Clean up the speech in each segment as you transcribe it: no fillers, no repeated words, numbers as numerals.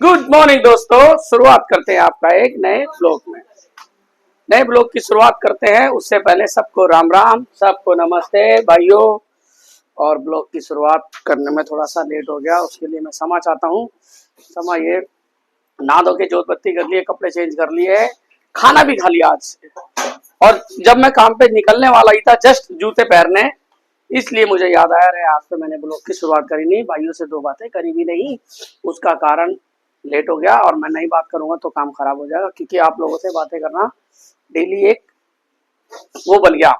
Good morning दोस्तों, शुरुआत करते हैं आपका एक नए ब्लॉग में। नए ब्लॉग की शुरुआत करते हैं, उससे पहले सबको राम राम, सबको नमस्ते भाइयों। और ब्लॉग की शुरुआत करने में थोड़ा सा लेट हो गया, उसके लिए मैं क्षमा चाहता हूँ। क्षमा ये नहा धो के जोत बत्ती कर लिए, कपड़े चेंज कर लिए, खाना भी खा लिया आज। और जब मैं काम पे निकलने वाला ही था जस्ट जूते पहनने, इसलिए मुझे याद आया रहे आज तो मैंने ब्लॉग की शुरुआत करी नहीं, भाइयों से दो बातें करी भी नहीं। उसका कारण लेट हो गया और मैं नहीं बात करूंगा तो काम खराब हो जाएगा, क्योंकि आप लोगों से बातें करना डेली एक वो बन गया,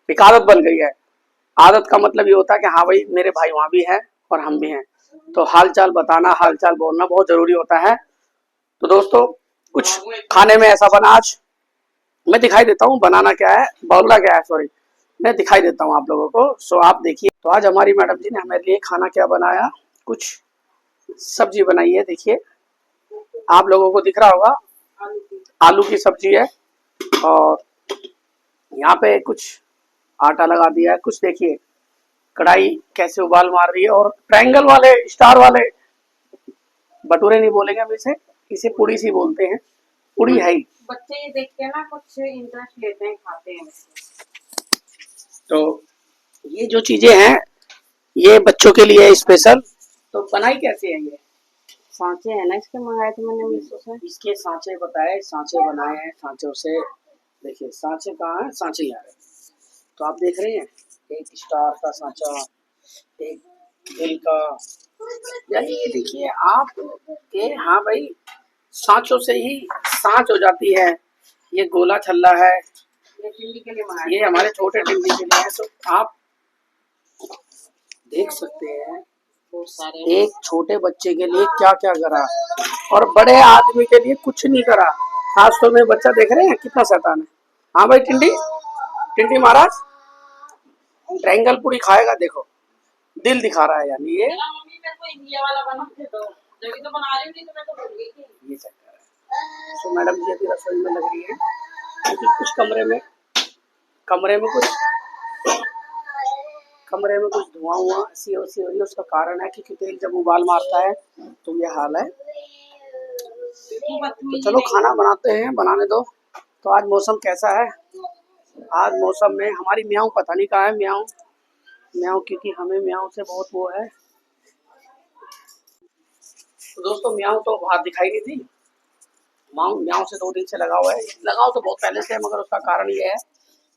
एक आदत बन गई है। आदत का मतलब ये होता है कि हाँ भाई मेरे भाई वहां भी हैं और हम भी हैं, तो हालचाल बताना, हालचाल बोलना बहुत जरूरी होता है। तो दोस्तों कुछ खाने में ऐसा बना आज, मैं दिखाई देता हूँ बनाना क्या है, बोलना क्या है, सॉरी, मैं दिखाई देता हूँ आप लोगों को। सो आप देखिए, तो आज हमारी मैडम जी ने हमारे लिए खाना क्या बनाया, कुछ सब्जी बनाई है। देखिए आप लोगों को दिख रहा होगा, आलू की सब्जी है और यहाँ पे कुछ आटा लगा दिया है। कुछ देखिए कढ़ाई कैसे उबाल मार रही है, और ट्रायंगल वाले स्टार वाले भटूरे नहीं बोलेंगे हम इसे पूड़ी सी बोलते हैं, पूड़ी है ही। बच्चे ये देख के ना कुछ इंटरेस्ट लेते हैं, खाते हैं। तो ये जो चीजें हैं ये बच्चों के लिए स्पेशल। तो बनाई कैसे है ये? सांचे है ना इसके, मंगाए थे मैंने मीशो से। इसके सांचे बताए, सांचे बनाए हैं, सांचों से देखिए सांचे कहाँ है, सांचे यहाँ है। तो आप देख रहे हैं एक स्टार का सांचा, एक दिल का, यानी ये देखिए आप के हाँ भाई सांचों से ही सांच हो जाती है। ये गोला छल्ला है, ये टिंडी के लिए मंगाए, ये हमारे छोटे टिंडी के लिए है। तो आप देख सकते हैं बहुत सारे। एक छोटे बच्चे के लिए क्या क्या करा और बड़े आदमी के लिए कुछ नहीं करा। खासतौर में बच्चा देख रहे हैं कितना शैतान है। हाँ भाई टिंडी, टिंडी महाराज ट्रायंगल पूरी खाएगा, देखो दिल दिखा रहा है, यानी ये मम्मी मेरे को इंडिया वाला बना के दो, जब तो बना रही हूँ, तो मैं तो भूल गई थी। ये चक्कर है। तो मैडम जी अभी रसोई में लग रही है, क्योंकि कुछ कमरे में कुछ धुआं हुआ ऐसी हो रही है। उसका कारण है क्योंकि तेल जब उबाल मारता है तो ये हाल है। तो चलो खाना बनाते हैं, बनाने दो। तो आज मौसम कैसा है? आज मौसम में हमारी म्याऊं पता नहीं कहाँ है, म्याऊं म्याऊं, क्योंकि हमें म्याऊं से बहुत वो है। तो दोस्तों म्याऊं तो बाहर दिखाई नहीं थी, म्याऊं से 2 दिन से लगा हुआ है। लगाओ तो बहुत पहले से है, मगर उसका कारण ये है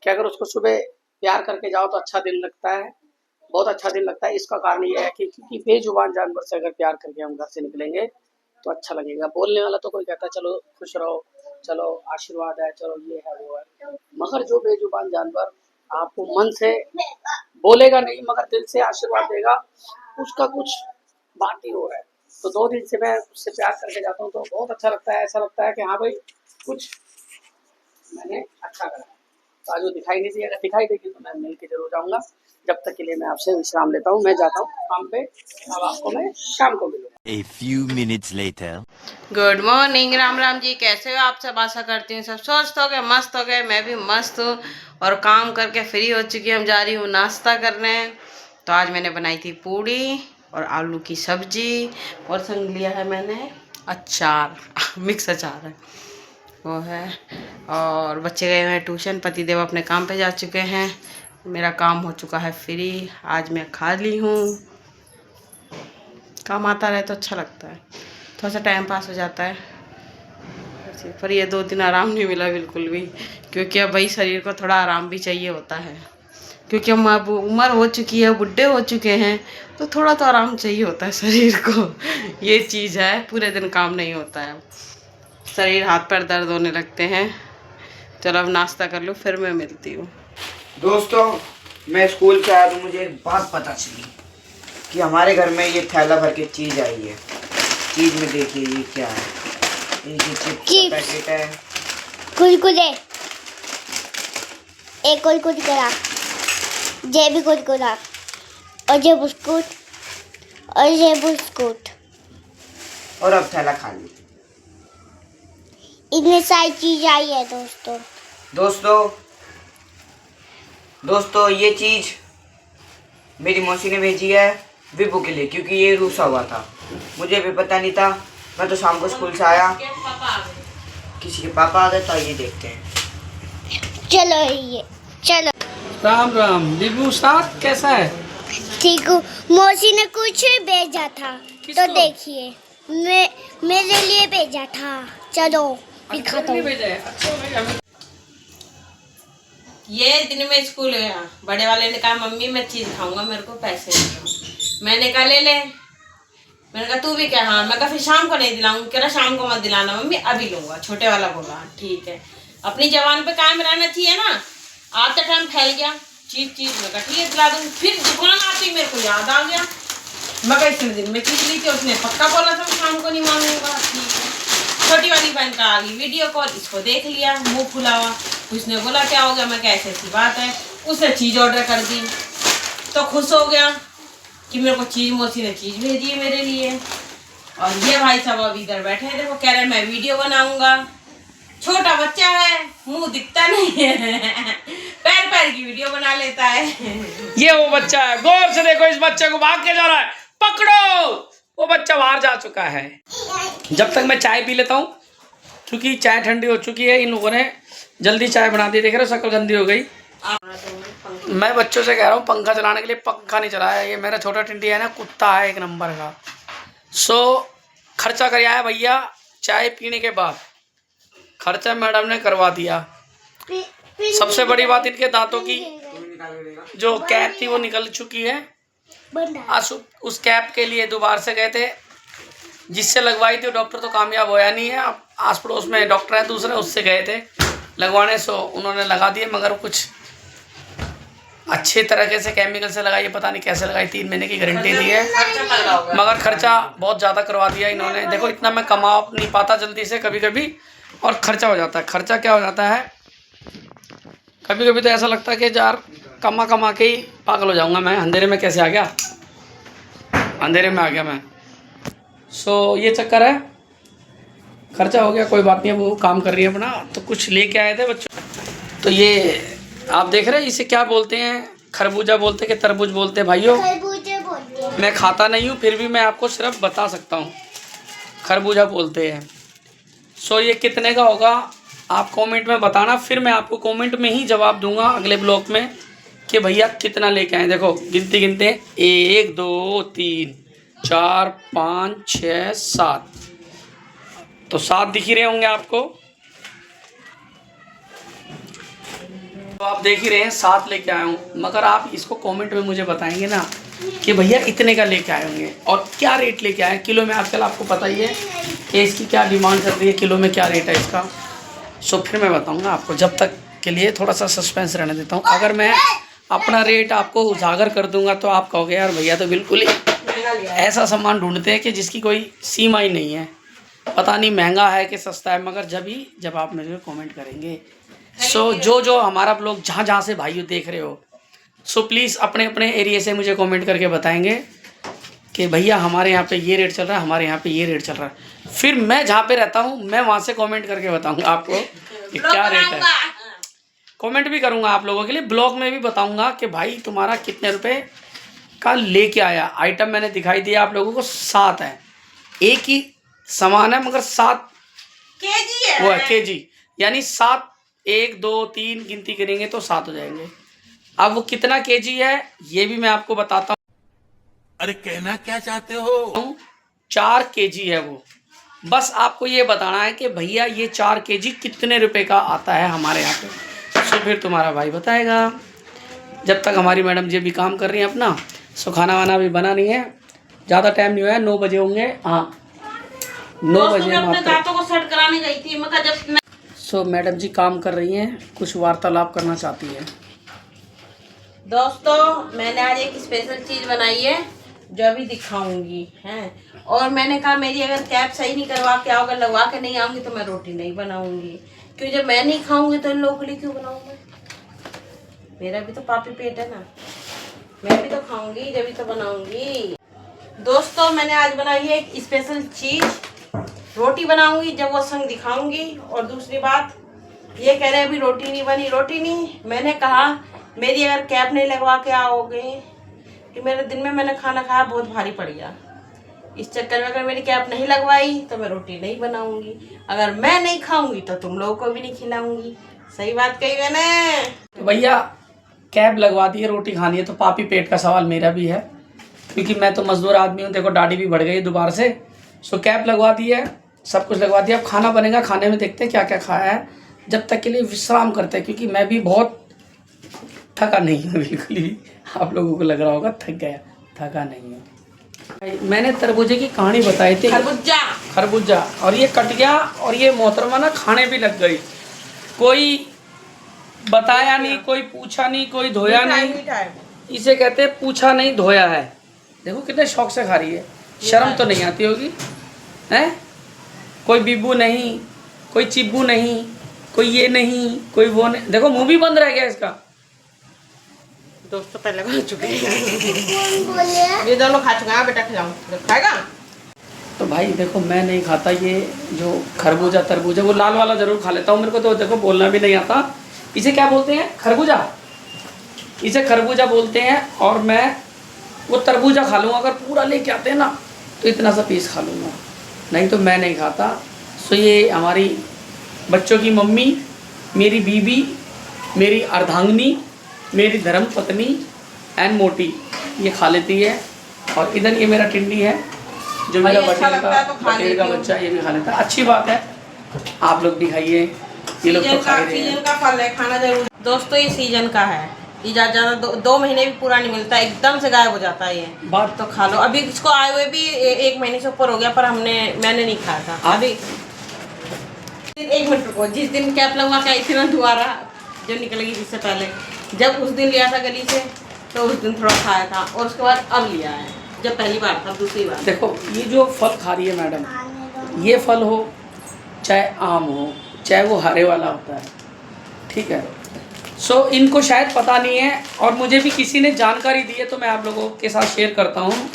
कि अगर उसको सुबह प्यार करके जाओ तो अच्छा दिन लगता है, बहुत अच्छा दिन लगता है। इसका कारण ये है कि क्योंकि बेजुबान जानवर से अगर प्यार करके हम घर से निकलेंगे तो अच्छा लगेगा। बोलने वाला तो कोई कहता है चलो खुश रहो, चलो आशीर्वाद है, चलो ये है वो है, मगर जो बेजुबान जानवर आपको मन से बोलेगा नहीं मगर दिल से आशीर्वाद देगा, उसका कुछ बात ही हो रहा है। तो 2 दिन से मैं उससे प्यार करके जाता हूँ तो बहुत अच्छा लगता है, ऐसा लगता है कि हाँ भाई कुछ मैंने अच्छा करा। तो आज वो दिखाई नहीं दी, अगर दिखाई देगी तो मैं मिल के जरूर जाऊंगा। जब तक के लिए मैं आपसे विश्राम लेता हूँ, मैं जाता हूँ काम पे। अब आपको मैं शाम को मिलूंगा। A few minutes later. Good morning, Ram Ram ji, कैसे हो आप सब? आशा करती हूँ सब स्वस्थ हो गए, मस्त हो गए। मैं भी मस्त हूँ और काम करके फ्री हो चुकी हूँ। जा रही हूँ नाश्ता करने। तो आज मैंने बनाई थी पूड़ी और आलू की सब्जी, और संग लिया है मैंने अचार मिक्स अचार है वो है। और बच्चे गए हुए हैं ट्यूशन, पतिदेव अपने काम पे जा चुके हैं, मेरा काम हो चुका है फ्री। आज मैं खाली हूँ, काम आता रहे तो अच्छा लगता है, थोड़ा सा टाइम पास हो जाता है। पर ये 2 दिन आराम नहीं मिला बिल्कुल भी, क्योंकि अब भाई शरीर को थोड़ा आराम भी चाहिए होता है, क्योंकि हम अब उम्र हो चुकी है, बुढ़े हो चुके हैं, तो थोड़ा तो आराम चाहिए होता है शरीर को। ये चीज़ है, पूरे दिन काम नहीं होता है, शरीर हाथ पैर दर्द होने लगते हैं। चलो अब नाश्ता कर लो, फिर मैं मिलती हूँ। दोस्तों मैं स्कूल से आया तो मुझे एक बात पता चली कि हमारे घर में ये थैला भर के चीज़ आई है। चीज़ में देखिए ये क्या है, ये चिप्स का पैकेट है, कुरकुरे, एक कुरकुरा, ये भी कुरकुरा, और ये बिस्कुट, और ये बिस्कुट, और अब थैला खाली। इतनी सारी चीज आई है दोस्तों ये चीज़ मेरी मौसी ने भेजी है विभू के लिए, क्योंकि ये रूसा हुआ था, मुझे भी पता नहीं था। मैं तो शाम को स्कूल से आया, के पापा आ गए। किसी के पापा आ गए, तो ये देखते हैं। चलो ये चलो राम राम। दीबू साथ कैसा है? ठीक हूँ। मौसी ने कुछ भेजा था किसको? तो देखिए मेरे लिए भेजा था। चलो दिखाता हूँ। भेजा है? अच्छा भाई हमें ये दिन में स्कूल गया, बड़े वाले ने कहा मम्मी मैं चीज खाऊंगा, मेरे को पैसे दो। मैंने कहा ले ले। मैंने कहा तू भी क्या? हाँ। मैं कहा फिर शाम को नहीं दिलाऊंगी। कह रहा शाम को मत दिलाना मम्मी, अभी लूंगा। छोटे वाला बोला ठीक है। अपनी जवान पे कायम रहना चाहिए ना। आते टाइम फैल गया चीज में कहा ठीक है दिला दूंगी। फिर दुकान आती मेरे को याद आ गया, मैं कहा इसने दिन में चीज ली थी, उसने पक्का बोला था शाम को नहीं मांगूंगा। ठीक है। छोटी वाली बहन का आ गई वीडियो कॉल, इसको देख लिया मुंह फुला हुआ। उसने बोला क्या हो गया? मैं कैसे ऐसी बात है। उसने चीज ऑर्डर कर दी तो खुश हो गया कि मेरे को चीज, मौसी ने चीज भेजी है मेरे लिए। और ये भाई साहब अभी इधर बैठे हैं, देखो कह रहे मैं वीडियो बनाऊंगा। छोटा बच्चा है, मुंह दिखता नहीं है, पैर की वीडियो बना लेता है। ये वो बच्चा है, गौर से देखो इस बच्चे को, भाग के जा रहा है, पकड़ो। वो बच्चा बाहर जा चुका है। जब तक मैं चाय पी लेता हूँ, क्योंकि चाय ठंडी हो चुकी है। इन लोगों ने जल्दी चाय बना दी, देख रहे हो शक्ल गंदी हो गई। मैं बच्चों से कह रहा हूँ पंखा चलाने के लिए, पंखा नहीं चलाया। ये मेरा छोटा टिंडी है ना, कुत्ता है एक नंबर का। सो खर्चा कर आया भैया। चाय पीने के बाद खर्चा मैडम ने करवा दिया। सबसे बड़ी बात, इनके दांतों की जो कैप थी वो निकल चुकी है। आज उस कैप के लिए दोबारा से गए थे, जिससे लगवाई थी डॉक्टर तो कामयाब होया नहीं है। अब आस पड़ोस में डॉक्टर है दूसरे, उससे गए थे लगवाने। सो उन्होंने लगा दिए, मगर कुछ अच्छे तरीके से केमिकल से लगाई, पता नहीं कैसे लगाई। 3 महीने की गारंटी दी है, मगर खर्चा बहुत ज़्यादा करवा दिया इन्होंने। देखो इतना मैं कमा नहीं पाता जल्दी से कभी कभी, और खर्चा हो जाता है। खर्चा क्या हो जाता है, कभी कभी तो ऐसा लगता है कि यार कमा के ही पागल हो जाऊंगा मैं। अंधेरे में कैसे आ गया, अंधेरे में आ गया मैं। सो ये चक्कर है, खर्चा हो गया, कोई बात नहीं। वो काम कर रही है अपना। तो कुछ लेके आए थे बच्चों। तो ये आप देख रहे हैं, इसे क्या बोलते हैं? खरबूजा बोलते हैं कि तरबूज बोलते हैं भाइयों? खरबूजे बोलते हैं। मैं खाता नहीं हूँ, फिर भी मैं आपको सिर्फ बता सकता हूँ, खरबूजा बोलते हैं। सो ये कितने का होगा आप कमेंट में बताना, फिर मैं आपको कमेंट में ही जवाब दूंगा अगले ब्लॉग में कि भैया कितना लेके आए। देखो गिनते 1 2 3 4 5 6 7, तो 7 दिख ही रहे होंगे आपको। तो आप देख ही रहे हैं 7 लेके आया हूँ। मगर आप इसको कमेंट में मुझे बताएंगे ना कि भैया इतने का लेके आए होंगे और क्या रेट लेके आए। किलो में आजकल आपको पता ही है कि इसकी क्या डिमांड चल रही है, किलो में क्या रेट है इसका। सो फिर मैं बताऊंगा आपको। जब तक के लिए थोड़ा सा सस्पेंस रहने देता हूँ। अगर मैं अपना रेट आपको उजागर कर दूंगा तो आप कहोगे यार भैया तो बिल्कुल ही ऐसा सामान ढूंढते हैं कि जिसकी कोई सीमा ही नहीं है, पता नहीं महंगा है कि सस्ता है। मगर जब आप मेरे को कमेंट करेंगे, सो जो हमारा ब्लॉग जहाँ से भाइयों देख रहे हो, सो प्लीज़ अपने अपने एरिया से मुझे कमेंट करके बताएंगे कि भैया हमारे यहाँ पे ये रेट चल रहा है, हमारे यहाँ पे ये रेट चल रहा है। फिर मैं जहाँ पे रहता हूँ मैं वहाँ से कमेंट करके बताऊँगा आपको कि क्या रेट है। कमेंट भी करूँगा आप लोगों के लिए, ब्लॉग में भी बताऊँगा कि भाई तुम्हारा कितने रुपए का लेके आया। आइटम मैंने दिखाई दिया आप लोगों को, 7 है। एक ही सामान है मगर 7 केजी है, वो है केजी, यानी 7 1 2 3 गिनती करेंगे तो 7 हो जाएंगे। अब वो कितना केजी है ये भी मैं आपको बताता हूँ। अरे कहना क्या चाहते हो? 4 केजी है वो। बस आपको ये बताना है कि भैया ये 4 केजी कितने रुपए का आता है हमारे यहाँ पे। सो फिर तुम्हारा भाई बताएगा। जब तक हमारी मैडम जी भी काम कर रही हैं अपना। सो खाना वाना भी बना नहीं है, ज़्यादा टाइम नहीं हुआ है, 9 बजे होंगे। हाँ 9 बजे अपने दांतों को सेट कराने गई थी, मगर जब सो मैडम जी काम कर रही हैं, कुछ वार्तालाप करना चाहती है। दोस्तों मैंने आज एक स्पेशल चीज़ बनाई है जो अभी दिखाऊंगी हैं। और मैंने कहा मेरी अगर कैप सही नहीं करवा के आओगे, लगवा के नहीं आऊँगी तो मैं रोटी नहीं बनाऊंगी, क्योंकि जब मैं नहीं खाऊंगी तो इन लोगों के लिए क्यों बनाऊंगा। मेरा भी तो पापी पेट है ना, मैं भी तो खाऊंगी जब भी तो बनाऊंगी। दोस्तों मैंने आज बनाई है एक स्पेशल चीज़, रोटी बनाऊंगी जब वो संग दिखाऊंगी। और दूसरी बात ये कह रहे हैं अभी रोटी नहीं बनी, रोटी नहीं। मैंने कहा मेरी अगर कैप नहीं लगवा के आओगे कि मेरे दिन में मैंने खाना खाया बहुत भारी पड़ गया, इस चक्कर में अगर मेरी कैप नहीं लगवाई तो मैं रोटी नहीं बनाऊंगी, अगर मैं नहीं खाऊंगी तो तुम लोगों को भी नहीं खिलाऊंगी। सही बात कही मैंने। तो भैया कैब लगवा दी है, रोटी खानी है तो पापी पेट का सवाल मेरा भी है, क्योंकि मैं तो मजदूर आदमी हूँ। देखो दाढ़ी भी बढ़ गई दोबारा से। सो कैब लगवा दी है, सब कुछ लगवा दिया। अब खाना बनेगा, खाने में देखते हैं क्या क्या खाया है। जब तक के लिए विश्राम करते हैं, क्योंकि मैं भी बहुत थका नहीं हूँ बिल्कुल भी। आप लोगों को लग रहा होगा थक गया, थका नहीं है। मैंने तरबूजे की कहानी बताई थी, खरबूजा, और ये कट गया और ये मोहतरमा ना खाने भी लग गई। कोई बताया नहीं, कोई पूछा नहीं, कोई धोया नहीं। इसे कहते हैं पूछा नहीं धोया है। देखो कितने शौक से खा रही है, शर्म तो नहीं आती होगी हैं? कोई बीबू नहीं, कोई चिब्बू नहीं, कोई ये नहीं, कोई वो नहीं। देखो मुंह भी बंद रह गया इसका। दोस्तों पहले खा चुके हैं, कौन बोले? ये दोनों खा चुके हैं। बेटा खिलाऊं, खाएगा? तो भाई देखो मैं नहीं खाता ये जो खरबूजा तरबूजा, वो लाल वाला जरूर खा लेता हूँ। मेरे को तो देखो बोलना भी नहीं आता। इसे क्या बोलते हैं? खरबूजा, इसे खरबूजा बोलते हैं। और मैं वो तरबूजा खा लूँगा, अगर पूरा लेके आते हैं ना तो इतना सा पीस खा लूँगा, नहीं तो मैं नहीं खाता। सो ये हमारी बच्चों की मम्मी, मेरी बीबी, मेरी अर्धांगिनी, मेरी धर्म पत्नी एंड मोटी ये खा लेती है। और इधर ये मेरा टिंडी है जो मेरा बटेर का बच्चा, ये भी खा लेता है। अच्छी बात है, आप लोग भी खाइए, ये लोग तो खा रहे हैं। सीजन का फल है, खाना जरूर। दोस्तों ये सीजन का है, ये ज़्यादा दो महीने भी पूरा नहीं मिलता, एकदम से गायब हो जाता है ये। बात तो खा लो। अभी इसको आए हुए भी 1 महीने से ऊपर हो गया, पर मैंने नहीं खाया था अभी। 1 मिनट रुको, जिस दिन कैप लगवा के आई थी ना दोबारा, जो निकलेगी जिससे पहले, जब उस दिन लिया था गली से तो उस दिन थोड़ा खाया था, और उसके बाद अब लिया है, जब पहली बार था, दूसरी बार। देखो ये जो फल खा रही है मैडम, ये फल हो चाहे आम हो, चाहे वो हरे वाला होता है, ठीक है। सो इनको शायद पता नहीं है, और मुझे भी किसी ने जानकारी दी है तो मैं आप लोगों के साथ शेयर करता हूँ।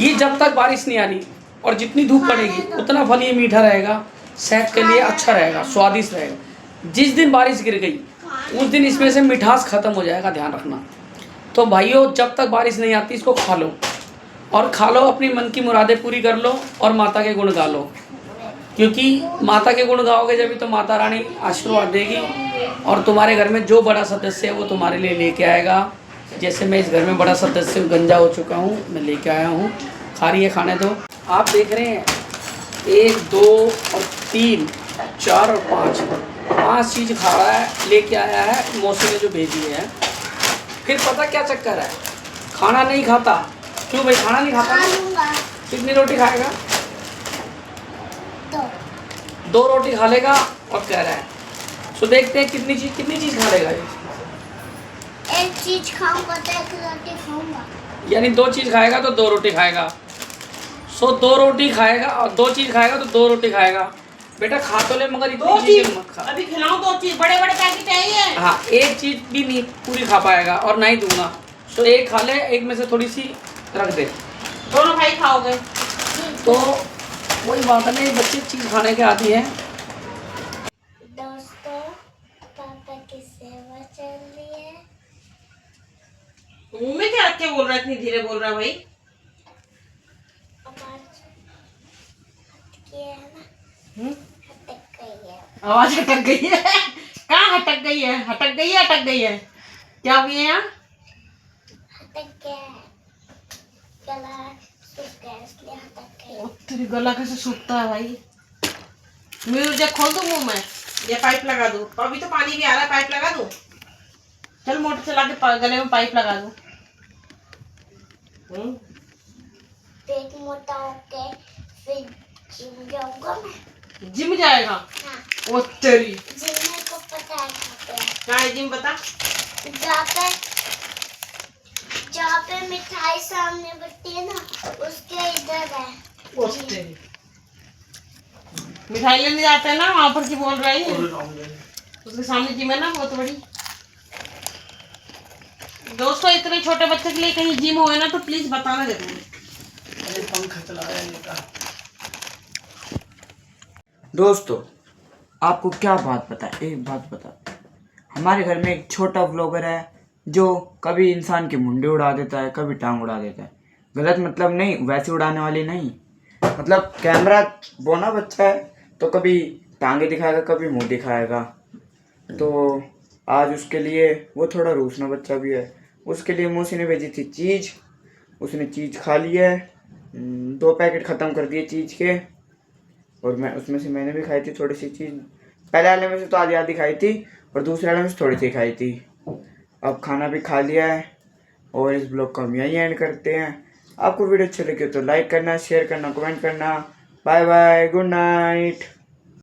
ये जब तक बारिश नहीं आ रही और जितनी धूप पड़ेगी उतना फल ये मीठा रहेगा, सेहत के लिए अच्छा रहेगा, स्वादिष्ट रहेगा। जिस दिन बारिश गिर गई उस दिन इसमें से मिठास ख़त्म हो जाएगा, ध्यान रखना। तो भाइयों जब तक बारिश नहीं आती इसको खा लो, और खा लो, अपनी मन की मुरादें पूरी कर लो और माता के गुण गा लो, क्योंकि माता के गुण गाओगे जब तो माता रानी आशीर्वाद देगी, और तुम्हारे घर में जो बड़ा सदस्य है वो तुम्हारे लिए लेके आएगा। जैसे मैं इस घर में बड़ा सदस्य गंजा हो चुका हूँ, मैं लेके आया हूँ। खा रही है, खाने दो। आप देख रहे हैं 1 2 और 3 4 और 5 चीज़ खा रहा है, लेके आया है मौसी ने जो भेजी है। फिर पता क्या चक्कर है, खाना नहीं खाता। क्यों भाई खाना नहीं खाता? कितनी रोटी खाएगा? 2 रोटी खा लेगा और कह रहा है। सो देखते हैं कितनी चीज़ खा लेगा ये। 1 चीज खाऊंगा तो 1 रोटी खाऊंगा, यानी 2 चीज़ खाएगा तो 2 रोटी खाएगा। सो 2 रोटी खाएगा और 2 चीज़ खाएगा तो 2 रोटी खाएगा। बेटा खा तो ले, मगर इतनी चीज़ मत खा। अभी खिलाऊं 2 चीज, बड़े पैकेट चाहिए। हाँ, 1 चीज़ भी नहीं पूरी खा पाएगा और ना ही दूंगा। सो 1 खा ले, 1 में से थोड़ी सी रख दे। दोनों भाई खाओगे तो वही बात है ना, बच्चे चीज़ खाने के आदी हैं। दोस्तों पापा की सेवा चल रही है। मुंह में क्या रख के बोल रहा है, इतनी धीरे बोल रहा है भाई? आवाज अटक गई है। कहाँ अटक गई है? अटक गई है। क्या हुई है यहाँ? तेरी गला कैसे सूखता है भाई? म्यूजिक खोल दूँ मुंह में, या पाइप लगा दूँ? अभी तो पानी भी आ रहा है, पाइप लगा दूँ? चल मोटर चला के गले में पाइप लगा दूँ। पेट मोटा होके फिर जिम जाऊंगा मैं। जिम जाएगा? हाँ। ओ तेरी, जिम मेरे को पता है कहाँ पे है। कहाँ है जिम बता? जहाँ पे मिठाई सामने बनती है ना, उसके इधर है। ओ तेरी, मिठाई लेने जाते हैं ना वहाँ पर, की बोल रही है? उसके सामने जिम है ना बहुत बड़ी। दोस्तों इतने छोटे बच्चे के लिए कहीं जिम हो ना तो प्लीज बताना जरूर। अरे पंखा चला रहा है ये। दोस्तों आपको क्या बात पता है, एक बात बता। हमारे घर में एक छोटा व्लॉगर है जो कभी इंसान के मुंडे उड़ा देता है, कभी टांग उड़ा देता है। गलत मतलब नहीं, वैसे उड़ाने वाली नहीं, मतलब कैमरा बोना बच्चा है तो कभी टांगे दिखाएगा कभी मुंह दिखाएगा, तो आज उसके लिए वो थोड़ा रूसना बच्चा भी है, उसके लिए मौसी ने भेजी थी चीज़, उसने चीज़ खा लिया है, 2 पैकेट ख़त्म कर दिए चीज़ के, और मैं उसमें से मैंने भी खाई थी थोड़ी सी चीज़, पहले वाले में से तो आधी आधी खाई थी और दूसरे वाले में से थोड़ी सी खाई थी। अब खाना भी खा लिया है और इस ब्लॉग को हम यहीं एंड करते हैं। आपको वीडियो अच्छी लगी तो लाइक करना, शेयर करना, कमेंट करना। Bye bye, good night.